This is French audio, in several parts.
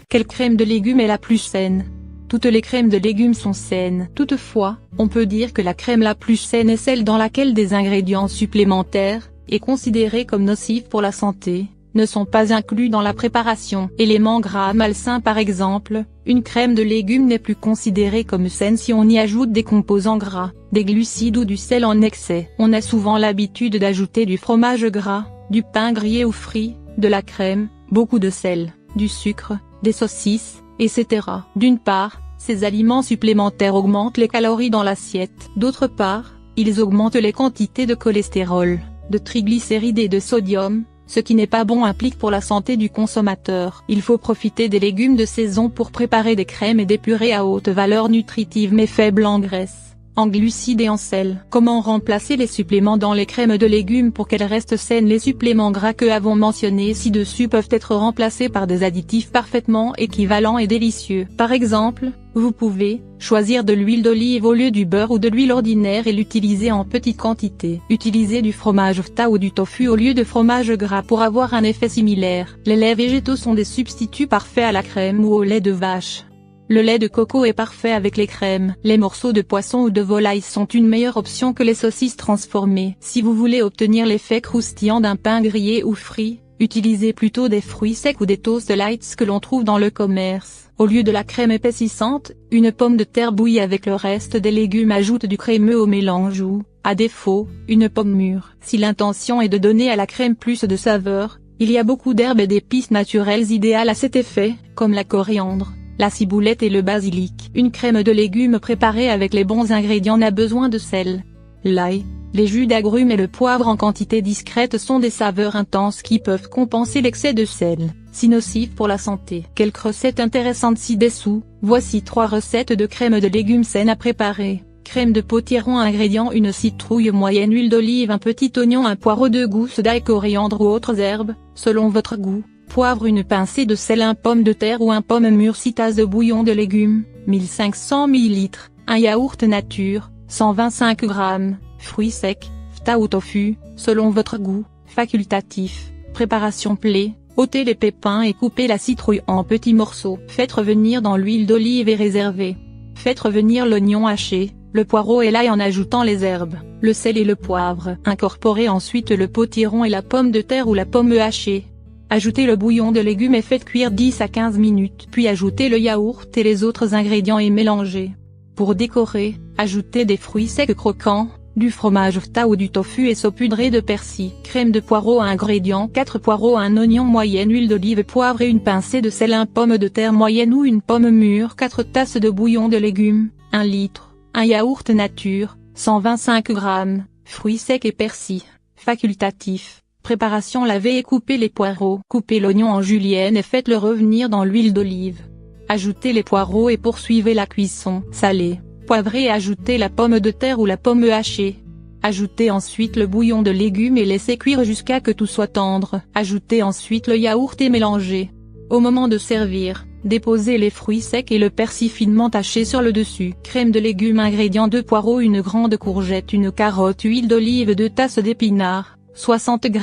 Quelle crème de légumes est la plus saine? Toutes les crèmes de légumes sont saines. Toutefois, on peut dire que la crème la plus saine est celle dans laquelle des ingrédients supplémentaires, et considérés comme nocifs pour la santé, ne sont pas inclus dans la préparation. Éléments gras malsains par exemple, une crème de légumes n'est plus considérée comme saine si on y ajoute des composants gras, des glucides ou du sel en excès. On a souvent l'habitude d'ajouter du fromage gras, du pain grillé ou frit, de la crème, beaucoup de sel, du sucre, des saucisses, etc. D'une part, ces aliments supplémentaires augmentent les calories dans l'assiette. D'autre part, ils augmentent les quantités de cholestérol, de triglycérides et de sodium, ce qui n'est pas bon implique pour la santé du consommateur. Il faut profiter des légumes de saison pour préparer des crèmes et des purées à haute valeur nutritive mais faible en graisse, en glucides et en sel. Comment remplacer les suppléments dans les crèmes de légumes pour qu'elles restent saines? Les suppléments gras que avons mentionnés ci-dessus peuvent être remplacés par des additifs parfaitement équivalents et délicieux. Par exemple, vous pouvez choisir de l'huile d'olive au lieu du beurre ou de l'huile ordinaire et l'utiliser en petite quantité. Utilisez du fromage feta ou du tofu au lieu de fromage gras pour avoir un effet similaire. Les laits végétaux sont des substituts parfaits à la crème ou au lait de vache. Le lait de coco est parfait avec les crèmes. Les morceaux de poisson ou de volaille sont une meilleure option que les saucisses transformées. Si vous voulez obtenir l'effet croustillant d'un pain grillé ou frit, utilisez plutôt des fruits secs ou des toast lights que l'on trouve dans le commerce. Au lieu de la crème épaississante, une pomme de terre bouillie avec le reste des légumes ajoute du crémeux au mélange ou, à défaut, une pomme mûre. Si l'intention est de donner à la crème plus de saveur, il y a beaucoup d'herbes et d'épices naturelles idéales à cet effet, comme la coriandre, la ciboulette et le basilic. Une crème de légumes préparée avec les bons ingrédients n'a besoin de sel. L'ail, les jus d'agrumes et le poivre en quantité discrète sont des saveurs intenses qui peuvent compenser l'excès de sel, si nocif pour la santé. Quelques recettes intéressantes ci-dessous. Voici 3 recettes de crème de légumes saines à préparer. Crème de potiron. Ingrédients: une citrouille moyenne, huile d'olive, un petit oignon, un poireau, 2 gousses d'ail, coriandre ou autres herbes, selon votre goût. Poivre, une pincée de sel, un pomme de terre ou un pomme mûre, 6 tasses de bouillon de légumes, 1500 ml, un yaourt nature, 125 g, fruits secs, feta ou tofu, selon votre goût, facultatif. Préparation: plaie, ôtez les pépins et coupez la citrouille en petits morceaux. Faites revenir dans l'huile d'olive et réservez. Faites revenir l'oignon haché, le poireau et l'ail en ajoutant les herbes, le sel et le poivre. Incorporez ensuite le potiron et la pomme de terre ou la pomme hachée. Ajoutez le bouillon de légumes et faites cuire 10 à 15 minutes. Puis ajoutez le yaourt et les autres ingrédients et mélangez. Pour décorer, ajoutez des fruits secs croquants, du fromage feta ou du tofu et saupoudrez de persil. Crème de poireau. Ingrédients: 4 poireaux, un oignon moyenne, huile d'olive, poivre et une pincée de sel, un pomme de terre moyenne ou une pomme mûre, 4 tasses de bouillon de légumes, 1 litre, un yaourt nature, 125 g, fruits secs et persil. Facultatif. Préparation: lavez et coupez les poireaux. Coupez l'oignon en julienne et faites-le revenir dans l'huile d'olive. Ajoutez les poireaux et poursuivez la cuisson. Salez, poivrez et ajoutez la pomme de terre ou la pomme hachée. Ajoutez ensuite le bouillon de légumes et laissez cuire jusqu'à que tout soit tendre. Ajoutez ensuite le yaourt et mélangez. Au moment de servir, déposez les fruits secs et le persil finement haché sur le dessus. Crème de légumes. Ingrédients: 2 poireaux, une grande courgette, une carotte, huile d'olive, 2 tasses d'épinards, 60 g,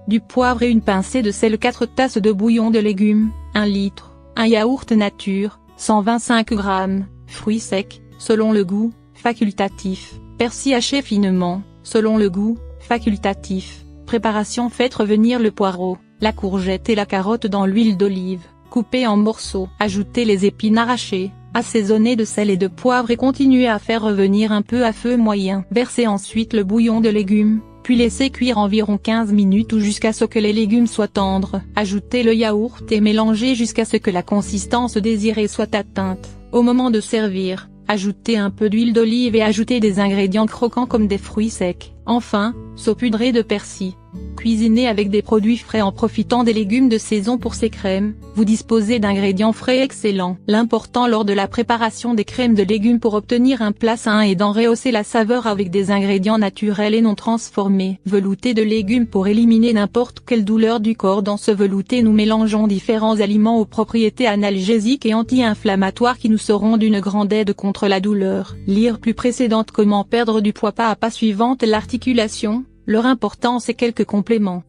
du poivre et une pincée de sel, 4 tasses de bouillon de légumes, 1 litre, un yaourt nature, 125 g, fruits secs, selon le goût, facultatif. Persil haché finement, selon le goût, facultatif. Préparation: faites revenir le poireau, la courgette et la carotte dans l'huile d'olive, coupez en morceaux. Ajoutez les épinards hachés, assaisonnez de sel et de poivre et continuez à faire revenir un peu à feu moyen. Versez ensuite le bouillon de légumes, puis laissez cuire environ 15 minutes ou jusqu'à ce que les légumes soient tendres. Ajoutez le yaourt et mélangez jusqu'à ce que la consistance désirée soit atteinte. Au moment de servir, ajoutez un peu d'huile d'olive et ajoutez des ingrédients croquants comme des fruits secs. Enfin, saupoudrez de persil. Cuisinez avec des produits frais en profitant des légumes de saison pour ces crèmes. Vous disposez d'ingrédients frais excellents. L'important lors de la préparation des crèmes de légumes pour obtenir un plat sain est d'en rehausser la saveur avec des ingrédients naturels et non transformés. Velouté de légumes. Pour éliminer n'importe quelle douleur du corps. Dans ce velouté, nous mélangeons différents aliments aux propriétés analgésiques et anti-inflammatoires qui nous seront d'une grande aide contre la douleur. Lire plus précédente. Comment perdre du poids pas à pas. Suivante l'articulation, leur importance et quelques compléments.